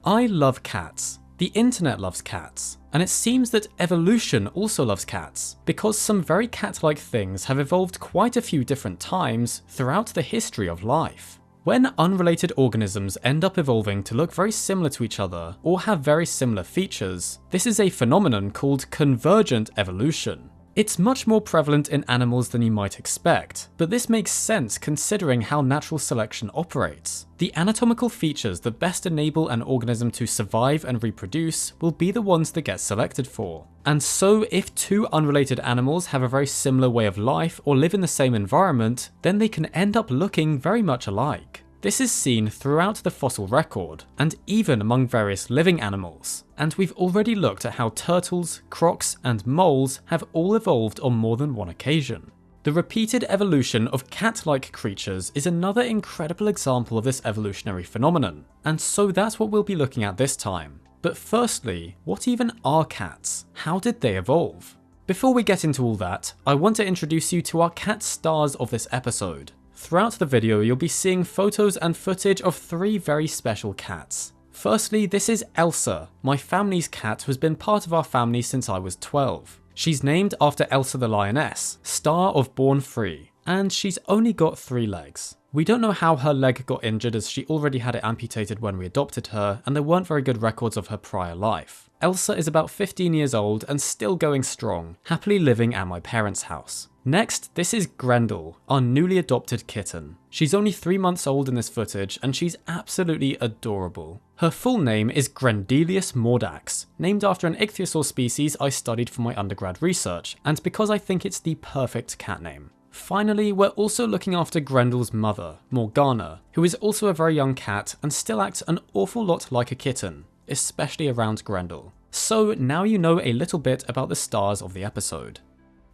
I love cats. The internet loves cats, and it seems that evolution also loves cats, because some very cat-like things have evolved quite a few different times throughout the history of life. When unrelated organisms end up evolving to look very similar to each other, or have very similar features, this is a phenomenon called convergent evolution. It's much more prevalent in animals than you might expect, but this makes sense considering how natural selection operates. The anatomical features that best enable an organism to survive and reproduce will be the ones that get selected for. And so if two unrelated animals have a very similar way of life or live in the same environment, then they can end up looking very much alike. This is seen throughout the fossil record, and even among various living animals, and we've already looked at how turtles, crocs, and moles have all evolved on more than one occasion. The repeated evolution of cat-like creatures is another incredible example of this evolutionary phenomenon, and so that's what we'll be looking at this time. But firstly, what even are cats? How did they evolve? Before we get into all that, I want to introduce you to our cat stars of this episode. Throughout the video, you'll be seeing photos and footage of three very special cats. Firstly, this is Elsa, my family's cat who has been part of our family since I was 12. She's named after Elsa the lioness, star of Born Free, and she's only got 3 legs. We don't know how her leg got injured as she already had it amputated when we adopted her, and there weren't very good records of her prior life. Elsa is about 15 years old and still going strong, happily living at my parents' house. Next, this is Grendel, our newly adopted kitten. She's only 3 months old in this footage and she's absolutely adorable. Her full name is Grendelius mordax, named after an ichthyosaur species I studied for my undergrad research, and because I think it's the perfect cat name. Finally, we're also looking after Grendel's mother, Morgana, who is also a very young cat and still acts an awful lot like a kitten, especially around Grendel. So now you know a little bit about the stars of the episode.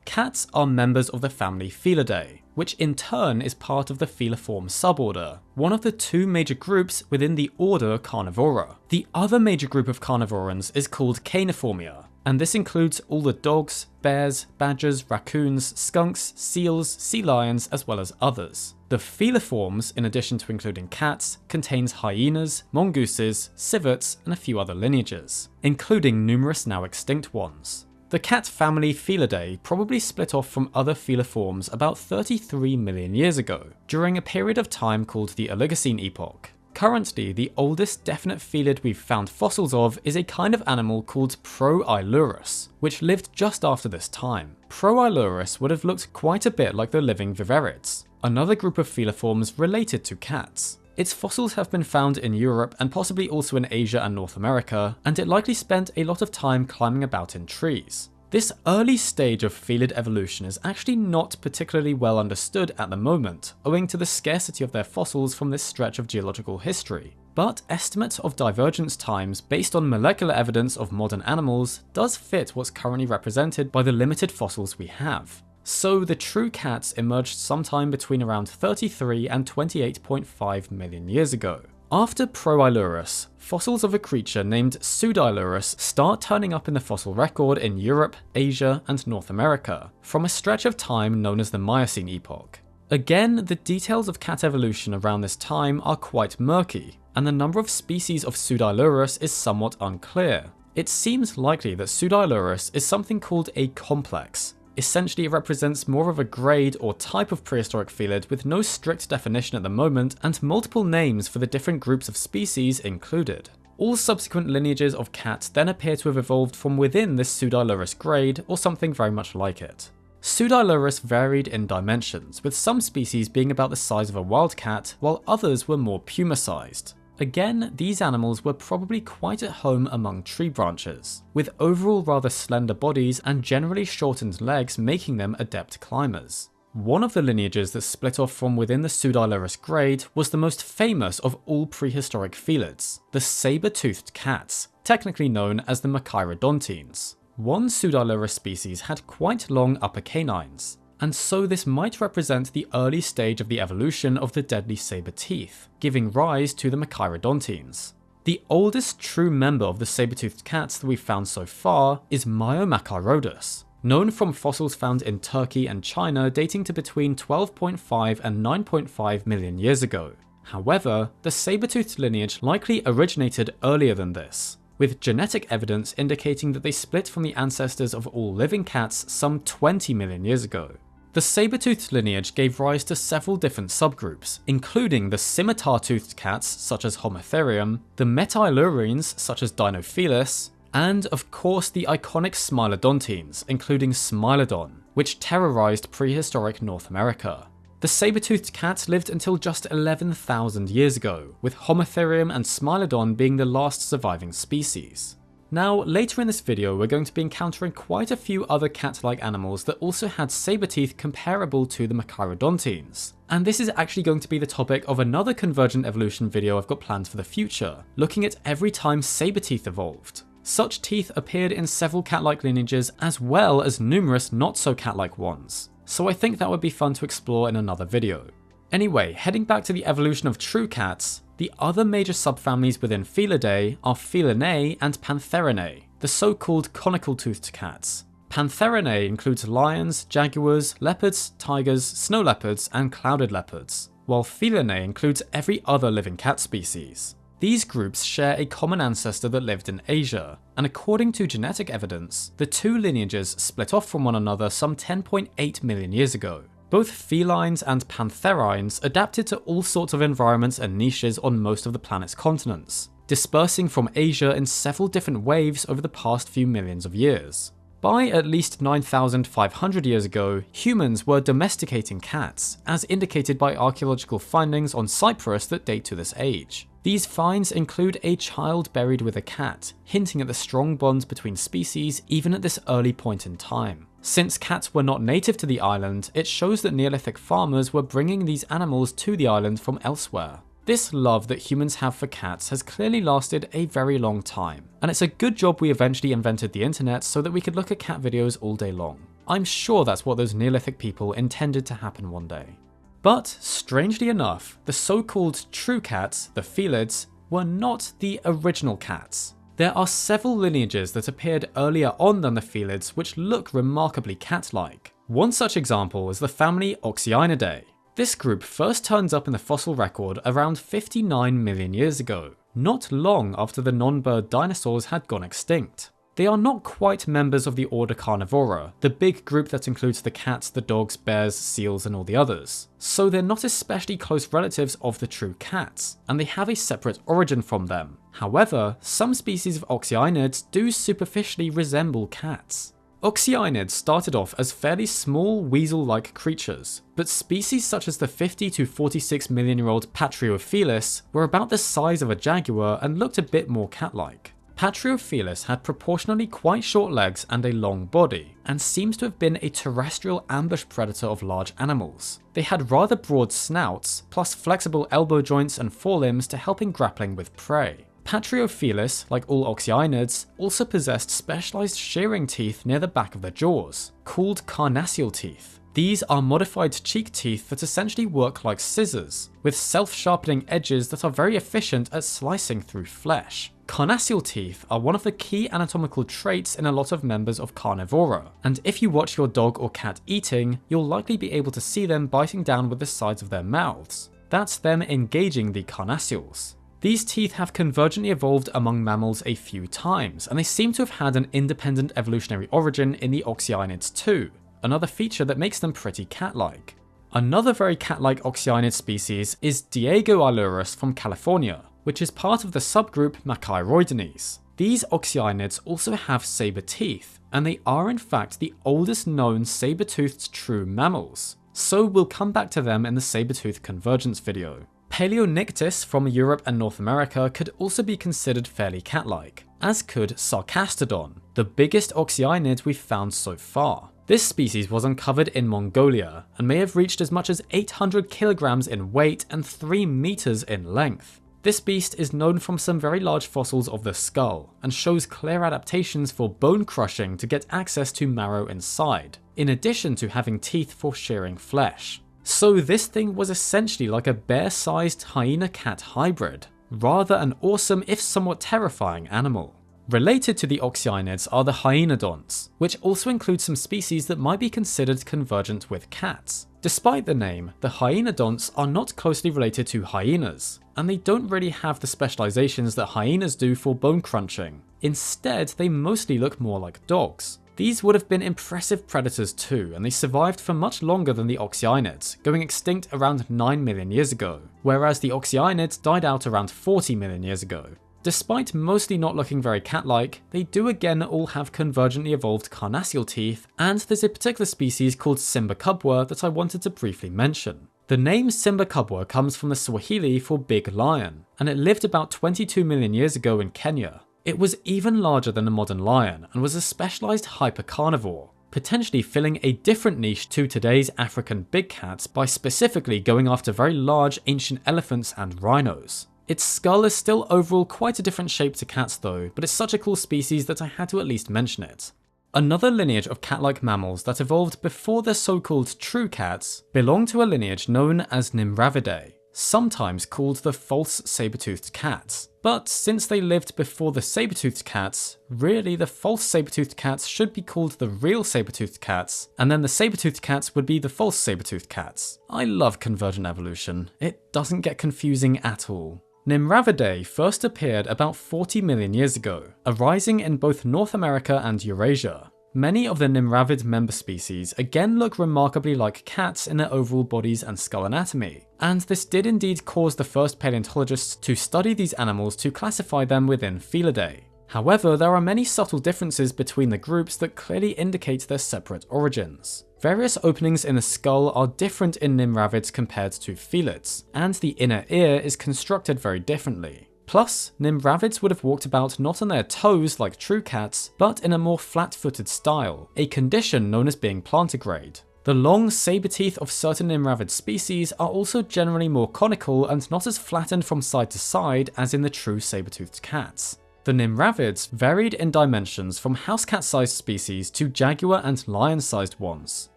Cats are members of the family Felidae, which in turn is part of the Feliform suborder, one of the 2 major groups within the order Carnivora. The other major group of carnivorans is called Caeniformia, and this includes all the dogs, bears, badgers, raccoons, skunks, seals, sea lions, as well as others. The Feliforms, in addition to including cats, contains hyenas, mongooses, civets, and a few other lineages, including numerous now extinct ones. The cat family Felidae probably split off from other feliforms about 33 million years ago, during a period of time called the Oligocene epoch. Currently, the oldest definite felid we've found fossils of is a kind of animal called Proailurus, which lived just after this time. Proailurus would have looked quite a bit like the living viverids, another group of feliforms related to cats. Its fossils have been found in Europe and possibly also in Asia and North America, and it likely spent a lot of time climbing about in trees. This early stage of felid evolution is actually not particularly well understood at the moment, owing to the scarcity of their fossils from this stretch of geological history. But estimates of divergence times based on molecular evidence of modern animals does fit what's currently represented by the limited fossils we have. So the true cats emerged sometime between around 33 and 28.5 million years ago. After Proailurus, fossils of a creature named Pseudailurus start turning up in the fossil record in Europe, Asia, and North America, from a stretch of time known as the Miocene epoch. Again, the details of cat evolution around this time are quite murky, and the number of species of Pseudailurus is somewhat unclear. It seems likely that Pseudailurus is something called a complex. Essentially, it represents more of a grade or type of prehistoric felid with no strict definition at the moment and multiple names for the different groups of species included. All subsequent lineages of cats then appear to have evolved from within this Pseudailurus grade or something very much like it. Pseudailurus varied in dimensions, with some species being about the size of a wildcat while others were more puma-sized. Again, these animals were probably quite at home among tree branches, with overall rather slender bodies and generally shortened legs making them adept climbers. One of the lineages that split off from within the Pseudailurus grade was the most famous of all prehistoric felids, the saber-toothed cats, technically known as the Machairodontines. One Pseudailurus species had quite long upper canines, and so this might represent the early stage of the evolution of the deadly saber teeth, giving rise to the Machairodontines. The oldest true member of the saber-toothed cats that we've found so far is Myromachairodus, known from fossils found in Turkey and China dating to between 12.5 and 9.5 million years ago. However, the saber-toothed lineage likely originated earlier than this, with genetic evidence indicating that they split from the ancestors of all living cats some 20 million years ago. The saber-toothed lineage gave rise to several different subgroups, including the scimitar-toothed cats such as Homotherium, the metaileurines such as Dinofelis, and of course the iconic Smilodontines, including Smilodon, which terrorized prehistoric North America. The saber-toothed cat lived until just 11,000 years ago, with Homotherium and Smilodon being the last surviving species. Now, later in this video we're going to be encountering quite a few other cat-like animals that also had saber teeth comparable to the Machairodontines. And this is actually going to be the topic of another convergent evolution video I've got planned for the future, looking at every time saber teeth evolved. Such teeth appeared in several cat-like lineages as well as numerous not so cat-like ones, so I think that would be fun to explore in another video. Anyway, heading back to the evolution of true cats, the other major subfamilies within Felidae are Felinae and Pantherinae, the so-called conical-toothed cats. Pantherinae includes lions, jaguars, leopards, tigers, snow leopards, and clouded leopards, while Felinae includes every other living cat species. These groups share a common ancestor that lived in Asia, and according to genetic evidence, the two lineages split off from one another some 10.8 million years ago. Both felines and pantherines adapted to all sorts of environments and niches on most of the planet's continents, dispersing from Asia in several different waves over the past few millions of years. By at least 9,500 years ago, humans were domesticating cats, as indicated by archaeological findings on Cyprus that date to this age. These finds include a child buried with a cat, hinting at the strong bonds between species even at this early point in time. Since cats were not native to the island, it shows that Neolithic farmers were bringing these animals to the island from elsewhere. This love that humans have for cats has clearly lasted a very long time, and it's a good job we eventually invented the internet so that we could look at cat videos all day long. I'm sure that's what those Neolithic people intended to happen one day. But, strangely enough, the so-called true cats, the felids, were not the original cats. There are several lineages that appeared earlier on than the felids which look remarkably cat-like. One such example is the family Oxyinidae. This group first turns up in the fossil record around 59 million years ago, not long after the non-bird dinosaurs had gone extinct. They are not quite members of the order Carnivora, the big group that includes the cats, the dogs, bears, seals, and all the others. So they're not especially close relatives of the true cats, and they have a separate origin from them. However, some species of Oxyinids do superficially resemble cats. Oxyinids started off as fairly small weasel-like creatures, but species such as the 50 to 46 million year old Patriofelis were about the size of a jaguar and looked a bit more cat-like. Patriofelis had proportionally quite short legs and a long body, and seems to have been a terrestrial ambush predator of large animals. They had rather broad snouts, plus flexible elbow joints and forelimbs to help in grappling with prey. Patriofelis, like all Oxyinids, also possessed specialized shearing teeth near the back of the jaws, called carnassial teeth. These are modified cheek teeth that essentially work like scissors, with self-sharpening edges that are very efficient at slicing through flesh. Carnassial teeth are one of the key anatomical traits in a lot of members of Carnivora, and if you watch your dog or cat eating, you'll likely be able to see them biting down with the sides of their mouths. That's them engaging the carnassials. These teeth have convergently evolved among mammals a few times, and they seem to have had an independent evolutionary origin in the Oxyinids too, another feature that makes them pretty cat-like. Another very cat-like Oxyinid species is Diegoailurus from California, which is part of the subgroup Machairoidines. These Oxyinids also have saber teeth, and they are in fact the oldest known saber-toothed true mammals, so we'll come back to them in the saber-tooth convergence video. Paleonyctus from Europe and North America could also be considered fairly cat-like, as could Sarcastodon, the biggest Oxyinid we've found so far. This species was uncovered in Mongolia, and may have reached as much as 800 kilograms in weight and 3 meters in length. This beast is known from some very large fossils of the skull, and shows clear adaptations for bone crushing to get access to marrow inside, in addition to having teeth for shearing flesh. So this thing was essentially like a bear-sized hyena-cat hybrid, rather an awesome if somewhat terrifying animal. Related to the Oxyinids are the hyenodonts, which also include some species that might be considered convergent with cats. Despite the name, the hyenodonts are not closely related to hyenas, and they don't really have the specializations that hyenas do for bone crunching. Instead, they mostly look more like dogs. These would have been impressive predators too, and they survived for much longer than the oxyinids, going extinct around 9 million years ago, whereas the oxyinids died out around 40 million years ago. Despite mostly not looking very cat-like, they do again all have convergently evolved carnassial teeth, and there's a particular species called Simbacubwa that I wanted to briefly mention. The name Simbacubwa comes from the Swahili for big lion, and it lived about 22 million years ago in Kenya. It was even larger than a modern lion and was a specialized hypercarnivore, potentially filling a different niche to today's African big cats by specifically going after very large ancient elephants and rhinos. Its skull is still overall quite a different shape to cats though, but it's such a cool species that I had to at least mention it. Another lineage of cat-like mammals that evolved before the so-called true cats belong to a lineage known as Nimravidae, sometimes called the false saber-toothed cats. But since they lived before the saber-toothed cats, really the false saber-toothed cats should be called the real saber-toothed cats, and then the saber-toothed cats would be the false saber-toothed cats. I love convergent evolution. It doesn't get confusing at all. Nimravidae first appeared about 40 million years ago, arising in both North America and Eurasia. Many of the Nimravid member species again look remarkably like cats in their overall bodies and skull anatomy, and this did indeed cause the first paleontologists to study these animals to classify them within Felidae. However, there are many subtle differences between the groups that clearly indicate their separate origins. Various openings in the skull are different in Nimravids compared to Felids, and the inner ear is constructed very differently. Plus, Nimravids would have walked about not on their toes like true cats, but in a more flat-footed style, a condition known as being plantigrade. The long saber teeth of certain Nimravid species are also generally more conical and not as flattened from side to side as in the true saber-toothed cats. The Nimravids varied in dimensions from house cat-sized species to jaguar and lion-sized ones,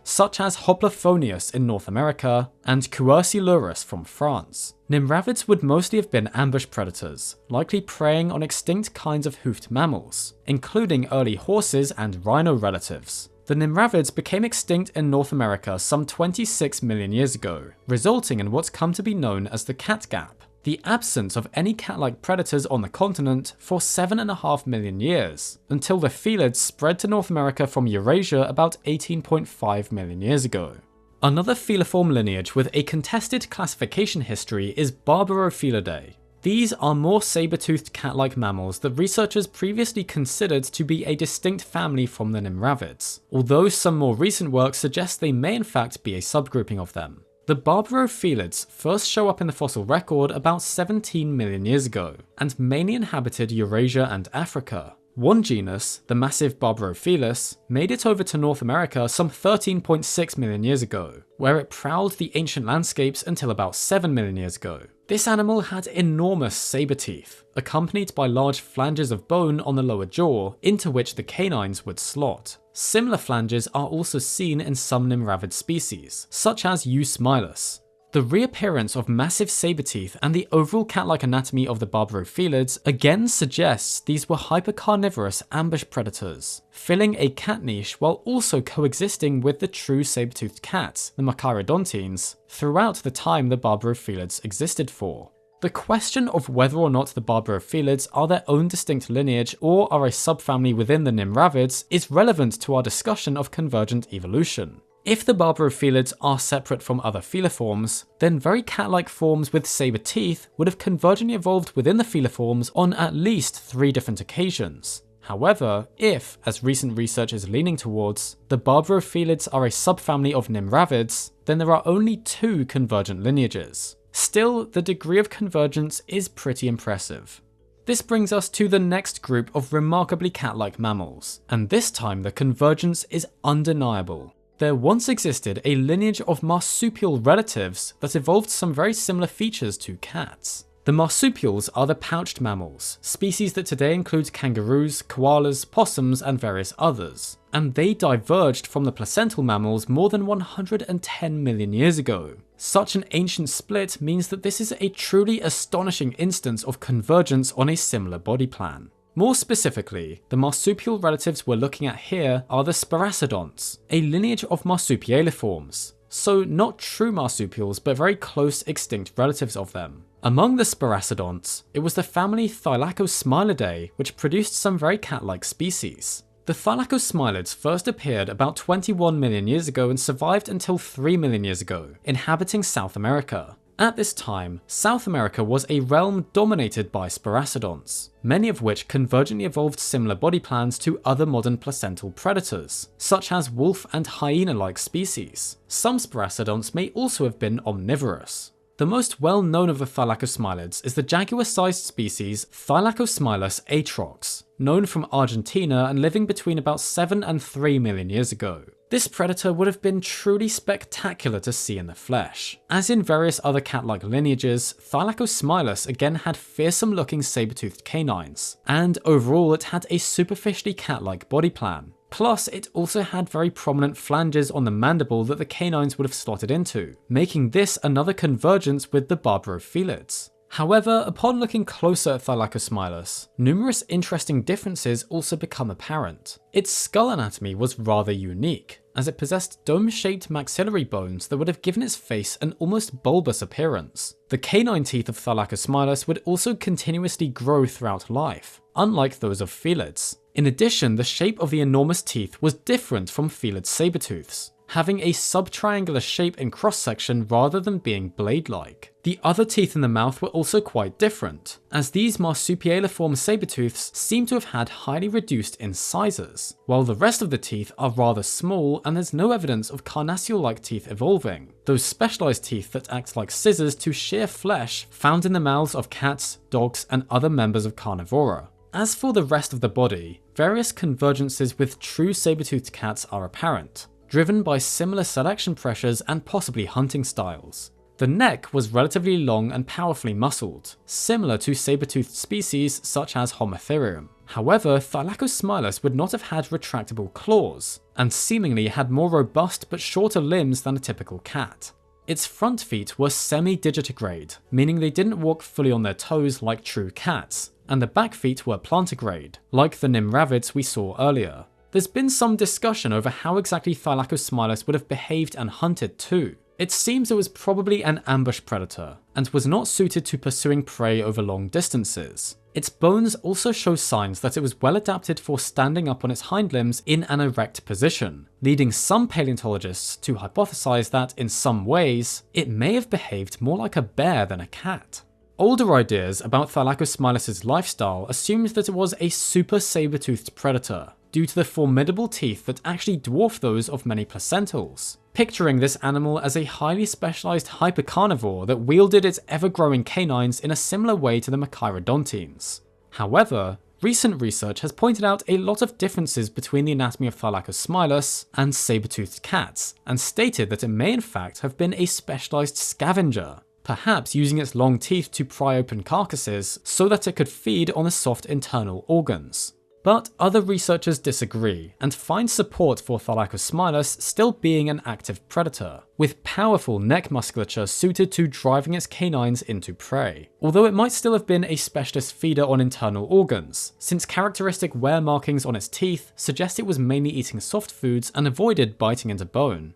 such as Hoplophonius in North America and Quercylurus from France. Nimravids would mostly have been ambush predators, likely preying on extinct kinds of hoofed mammals, including early horses and rhino relatives. The Nimravids became extinct in North America some 26 million years ago, resulting in what's come to be known as the cat gap, the absence of any cat-like predators on the continent for 7.5 million years, until the felids spread to North America from Eurasia about 18.5 million years ago. Another feliform lineage with a contested classification history is Barbarophilidae. These are more saber-toothed cat-like mammals that researchers previously considered to be a distinct family from the Nimravids, although some more recent work suggests they may in fact be a subgrouping of them. The Barbarophilids first show up in the fossil record about 17 million years ago, and mainly inhabited Eurasia and Africa. One genus, the massive Barbarophilus, made it over to North America some 13.6 million years ago, where it prowled the ancient landscapes until about 7 million years ago. This animal had enormous saber teeth, accompanied by large flanges of bone on the lower jaw, into which the canines would slot. Similar flanges are also seen in some Nimravid species, such as Eusmilus. The reappearance of massive saber teeth and the overall cat-like anatomy of the Barbarophilids again suggests these were hypercarnivorous ambush predators, filling a cat niche while also coexisting with the true saber-toothed cats, the Machairodontines, throughout the time the Barbarophilids existed for. The question of whether or not the Barbarophilids are their own distinct lineage or are a subfamily within the Nimravids is relevant to our discussion of convergent evolution. If the Barbarophilids are separate from other feliforms, then very cat-like forms with saber teeth would have convergently evolved within the feliforms on at least 3 different occasions. However, if, as recent research is leaning towards, the Barbarophilids are a subfamily of Nimravids, then there are only 2 convergent lineages. Still, the degree of convergence is pretty impressive. This brings us to the next group of remarkably cat-like mammals, and this time the convergence is undeniable. There once existed a lineage of marsupial relatives that evolved some very similar features to cats. The marsupials are the pouched mammals, species that today include kangaroos, koalas, possums, and various others, and they diverged from the placental mammals more than 110 million years ago. Such an ancient split means that this is a truly astonishing instance of convergence on a similar body plan. More specifically, the marsupial relatives we're looking at here are the Sparassodonts, a lineage of marsupialiforms. so not true marsupials but very close extinct relatives of them. Among the Sparassodonts, it was the family Thylacosmilidae which produced some very cat-like species. The Thylacosmilids first appeared about 21 million years ago and survived until 3 million years ago, inhabiting South America. At this time, South America was a realm dominated by Sparassodonts, many of which convergently evolved similar body plans to other modern placental predators, such as wolf and hyena-like species. Some Sparassodonts may also have been omnivorous. The most well-known of the Thylacosmilids is the jaguar-sized species Thylacosmilus atrox, known from Argentina and living between about 7 and 3 million years ago. This predator would have been truly spectacular to see in the flesh. As in various other cat-like lineages, Thylacosmilus again had fearsome-looking saber-toothed canines, and overall it had a superficially cat-like body plan. Plus, it also had very prominent flanges on the mandible that the canines would have slotted into, making this another convergence with the Barborophilids. However, upon looking closer at Thylacosmilus, numerous interesting differences also become apparent. Its skull anatomy was rather unique, as it possessed dome-shaped maxillary bones that would have given its face an almost bulbous appearance. The canine teeth of Thylacosmilus would also continuously grow throughout life, unlike those of felids. In addition, the shape of the enormous teeth was different from felid sabertooths, having a subtriangular shape in cross-section rather than being blade-like. The other teeth in the mouth were also quite different, as these marsupialiform sabertooths seem to have had highly reduced incisors, while the rest of the teeth are rather small and there's no evidence of carnassial-like teeth evolving, those specialized teeth that act like scissors to shear flesh found in the mouths of cats, dogs, and other members of carnivora. As for the rest of the body, various convergences with true saber-toothed cats are apparent, driven by similar selection pressures and possibly hunting styles. The neck was relatively long and powerfully muscled, similar to saber-toothed species such as Homotherium. However, Thylacosmilus would not have had retractable claws, and seemingly had more robust but shorter limbs than a typical cat. Its front feet were semi-digitigrade, meaning they didn't walk fully on their toes like true cats, and the back feet were plantigrade, like the Nimravids we saw earlier. There's been some discussion over how exactly Thylacosmilus would have behaved and hunted too. It seems it was probably an ambush predator, and was not suited to pursuing prey over long distances. Its bones also show signs that it was well adapted for standing up on its hind limbs in an erect position, leading some paleontologists to hypothesize that, in some ways, it may have behaved more like a bear than a cat. Older ideas about Thylacosmilus's lifestyle assumed that it was a super saber-toothed predator, due to the formidable teeth that actually dwarf those of many placentals, picturing this animal as a highly specialized hypercarnivore that wielded its ever-growing canines in a similar way to the Machairodontines. However, recent research has pointed out a lot of differences between the anatomy of Thylacosmilus and saber-toothed cats, and stated that it may in fact have been a specialized scavenger, perhaps using its long teeth to pry open carcasses so that it could feed on the soft internal organs. But other researchers disagree, and find support for Thylacosmilus still being an active predator, with powerful neck musculature suited to driving its canines into prey, although it might still have been a specialist feeder on internal organs, since characteristic wear markings on its teeth suggest it was mainly eating soft foods and avoided biting into bone.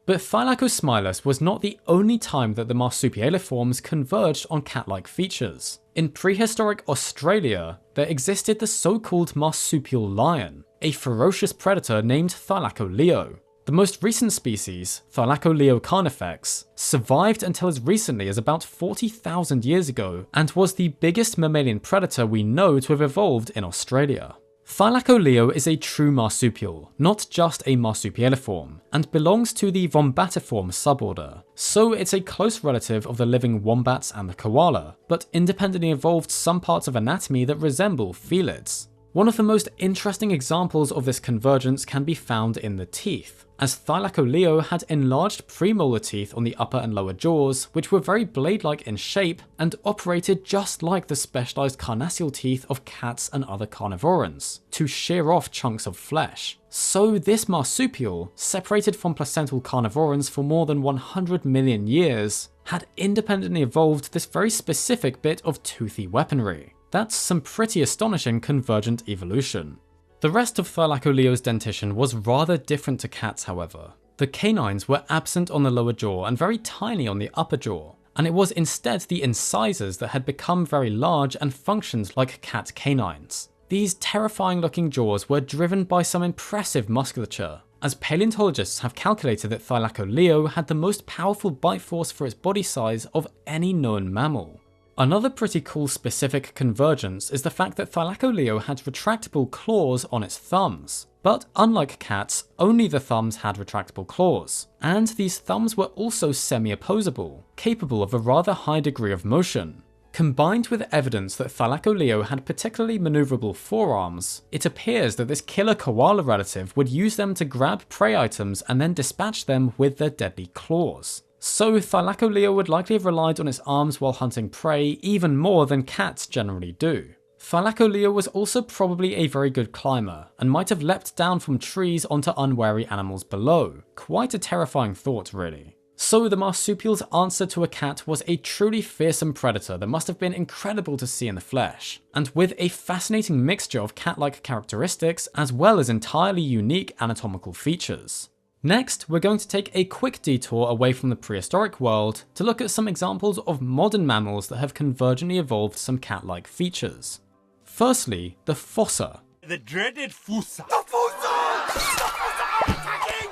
But Thylacosmilus was not the only time that the marsupialiforms converged on cat-like features. In prehistoric Australia, there existed the so-called marsupial lion, a ferocious predator named Thylacoleo. The most recent species, Thylacoleo carnifex, survived until as recently as about 40,000 years ago and was the biggest mammalian predator we know to have evolved in Australia. Thylacoleo is a true marsupial, not just a marsupialiform, and belongs to the Vombatiform suborder, so it's a close relative of the living wombats and the koala, but independently evolved some parts of anatomy that resemble felids. One of the most interesting examples of this convergence can be found in the teeth, as Thylacoleo had enlarged premolar teeth on the upper and lower jaws, which were very blade-like in shape and operated just like the specialized carnassial teeth of cats and other carnivorans, to shear off chunks of flesh. So this marsupial, separated from placental carnivorans for more than 100 million years, had independently evolved this very specific bit of toothy weaponry. That's some pretty astonishing convergent evolution. The rest of Thylacoleo's dentition was rather different to cats, however. The canines were absent on the lower jaw and very tiny on the upper jaw, and it was instead the incisors that had become very large and functioned like cat canines. These terrifying looking jaws were driven by some impressive musculature, as paleontologists have calculated that Thylacoleo had the most powerful bite force for its body size of any known mammal. Another pretty cool specific convergence is the fact that Thylacoleo had retractable claws on its thumbs. But unlike cats, only the thumbs had retractable claws, and these thumbs were also semi-opposable, capable of a rather high degree of motion. Combined with evidence that Thylacoleo had particularly maneuverable forearms, it appears that this killer koala relative would use them to grab prey items and then dispatch them with their deadly claws. So Thylacoleo would likely have relied on its arms while hunting prey even more than cats generally do. Thylacoleo was also probably a very good climber, and might have leapt down from trees onto unwary animals below. Quite a terrifying thought, really. So the marsupial's answer to a cat was a truly fearsome predator that must have been incredible to see in the flesh, and with a fascinating mixture of cat-like characteristics as well as entirely unique anatomical features. Next, we're going to take a quick detour away from the prehistoric world to look at some examples of modern mammals that have convergently evolved some cat-like features. Firstly, the fossa. The dreaded fossa. The fossa! The fossa are attacking!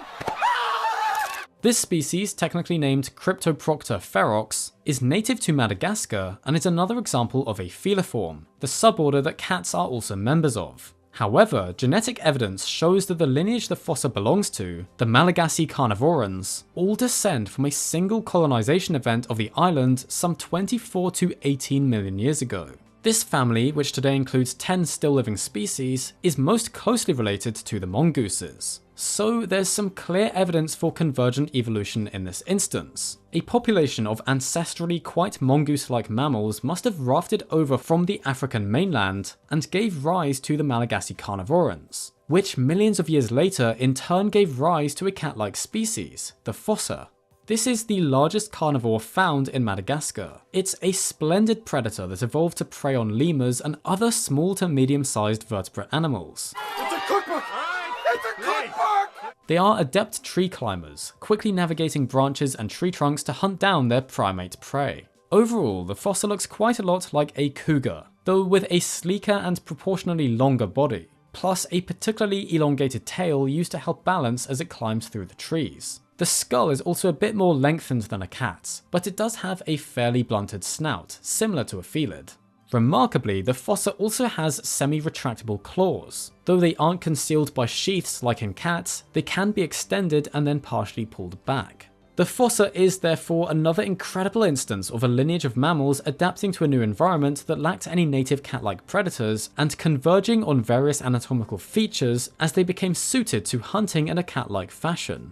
This species, technically named Cryptoprocta ferox, is native to Madagascar and is another example of a feliform, the suborder that cats are also members of. However, genetic evidence shows that the lineage the fossa belongs to, the Malagasy carnivorans, all descend from a single colonization event of the island some 24 to 18 million years ago. This family, which today includes 10 still living species, is most closely related to the mongooses. So there's some clear evidence for convergent evolution in this instance. A population of ancestrally quite mongoose-like mammals must have rafted over from the African mainland and gave rise to the Malagasy carnivorans, which millions of years later in turn gave rise to a cat-like species, the fossa. This is the largest carnivore found in Madagascar. It's a splendid predator that evolved to prey on lemurs and other small to medium-sized vertebrate animals. It's a cookbook! It's a cookbook! They are adept tree climbers, quickly navigating branches and tree trunks to hunt down their primate prey. Overall, the fossa looks quite a lot like a cougar, though with a sleeker and proportionally longer body, plus a particularly elongated tail used to help balance as it climbs through the trees. The skull is also a bit more lengthened than a cat's, but it does have a fairly blunted snout, similar to a felid. Remarkably, the fossa also has semi-retractable claws. Though they aren't concealed by sheaths like in cats, they can be extended and then partially pulled back. The fossa is therefore another incredible instance of a lineage of mammals adapting to a new environment that lacked any native cat-like predators and converging on various anatomical features as they became suited to hunting in a cat-like fashion.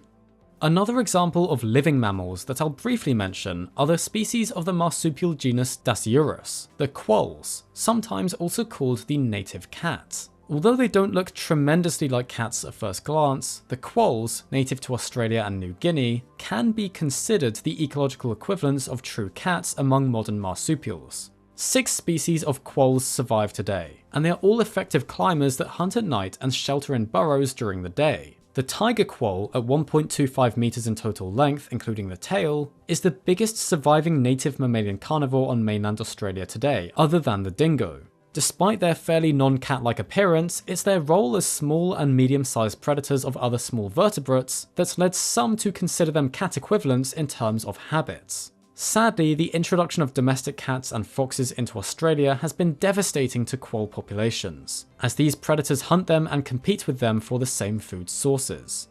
Another example of living mammals that I'll briefly mention are the species of the marsupial genus Dasyurus, the quolls, sometimes also called the native cats. Although they don't look tremendously like cats at first glance, the quolls, native to Australia and New Guinea, can be considered the ecological equivalents of true cats among modern marsupials. 6 species of quolls survive today, and they are all effective climbers that hunt at night and shelter in burrows during the day. The tiger quoll, at 1.25 meters in total length, including the tail, is the biggest surviving native mammalian carnivore on mainland Australia today, other than the dingo. Despite their fairly non-cat-like appearance, it's their role as small and medium-sized predators of other small vertebrates that's led some to consider them cat equivalents in terms of habits. Sadly, the introduction of domestic cats and foxes into Australia has been devastating to quoll populations, as these predators hunt them and compete with them for the same food sources.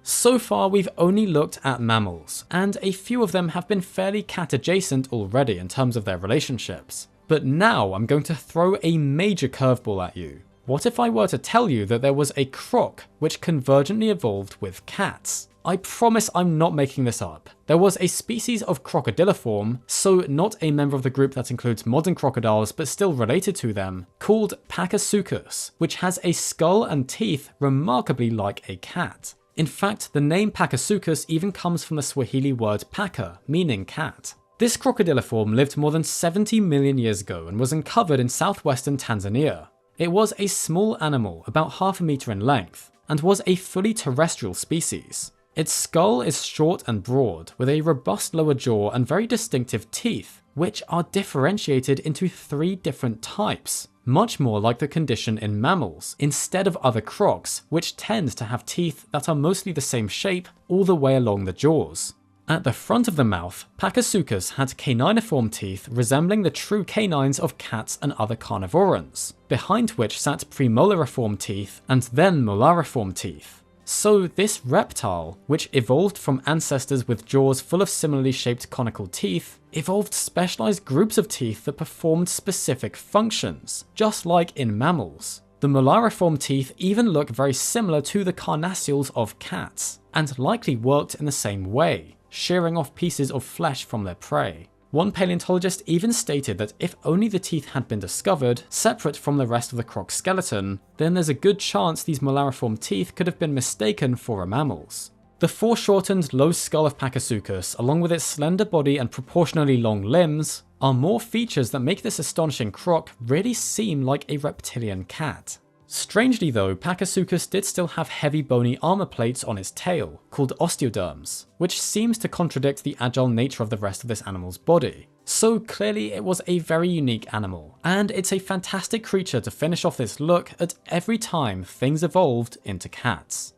So far, we've only looked at mammals, and a few of them have been fairly cat-adjacent already in terms of their relationships. But now I'm going to throw a major curveball at you. What if I were to tell you that there was a croc which convergently evolved with cats? I promise I'm not making this up. There was a species of crocodiliform, so not a member of the group that includes modern crocodiles but still related to them, called Pachysuchus, which has a skull and teeth remarkably like a cat. In fact, the name Pachysuchus even comes from the Swahili word paka, meaning cat. This crocodiliform lived more than 70 million years ago and was uncovered in southwestern Tanzania. It was a small animal, about half a meter in length, and was a fully terrestrial species. Its skull is short and broad, with a robust lower jaw and very distinctive teeth, which are differentiated into 3 different types, much more like the condition in mammals, instead of other crocs, which tend to have teeth that are mostly the same shape all the way along the jaws. At the front of the mouth, Pachysuchus had caniniform teeth resembling the true canines of cats and other carnivorans, behind which sat premolariform teeth and then molariform teeth. So this reptile, which evolved from ancestors with jaws full of similarly shaped conical teeth, evolved specialized groups of teeth that performed specific functions, just like in mammals. The molariform teeth even look very similar to the carnassials of cats, and likely worked in the same way, shearing off pieces of flesh from their prey. One paleontologist even stated that if only the teeth had been discovered, separate from the rest of the croc skeleton, then there's a good chance these molariform teeth could have been mistaken for a mammal's. The foreshortened low skull of Pachysuchus, along with its slender body and proportionally long limbs, are more features that make this astonishing croc really seem like a reptilian cat. Strangely though, Pachysuchus did still have heavy bony armor plates on its tail, called osteoderms, which seems to contradict the agile nature of the rest of this animal's body. So clearly it was a very unique animal, and it's a fantastic creature to finish off this look at every time things evolved into cats.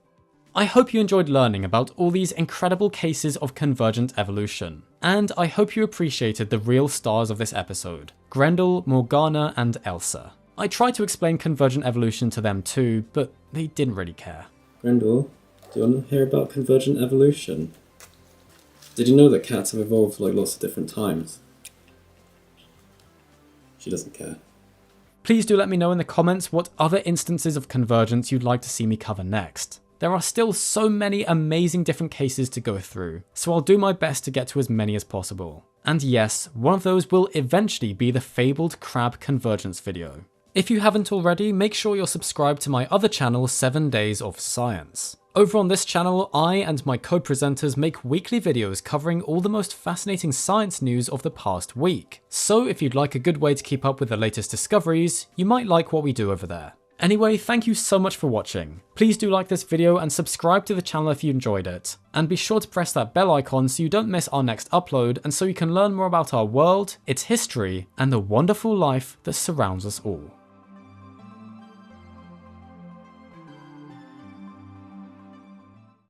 I hope you enjoyed learning about all these incredible cases of convergent evolution, and I hope you appreciated the real stars of this episode, Grendel, Morgana, and Elsa. I tried to explain convergent evolution to them too, but they didn't really care. Grendel, do you want to hear about convergent evolution? Did you know that cats have evolved like lots of different times? She doesn't care. Please do let me know in the comments what other instances of convergence you'd like to see me cover next. There are still so many amazing different cases to go through, so I'll do my best to get to as many as possible. And yes, one of those will eventually be the fabled crab convergence video. If you haven't already, make sure you're subscribed to my other channel, 7 Days of Science. Over on this channel, I and my co-presenters make weekly videos covering all the most fascinating science news of the past week. So if you'd like a good way to keep up with the latest discoveries, you might like what we do over there. Anyway, thank you so much for watching. Please do like this video and subscribe to the channel if you enjoyed it. And be sure to press that bell icon so you don't miss our next upload and so you can learn more about our world, its history, and the wonderful life that surrounds us all.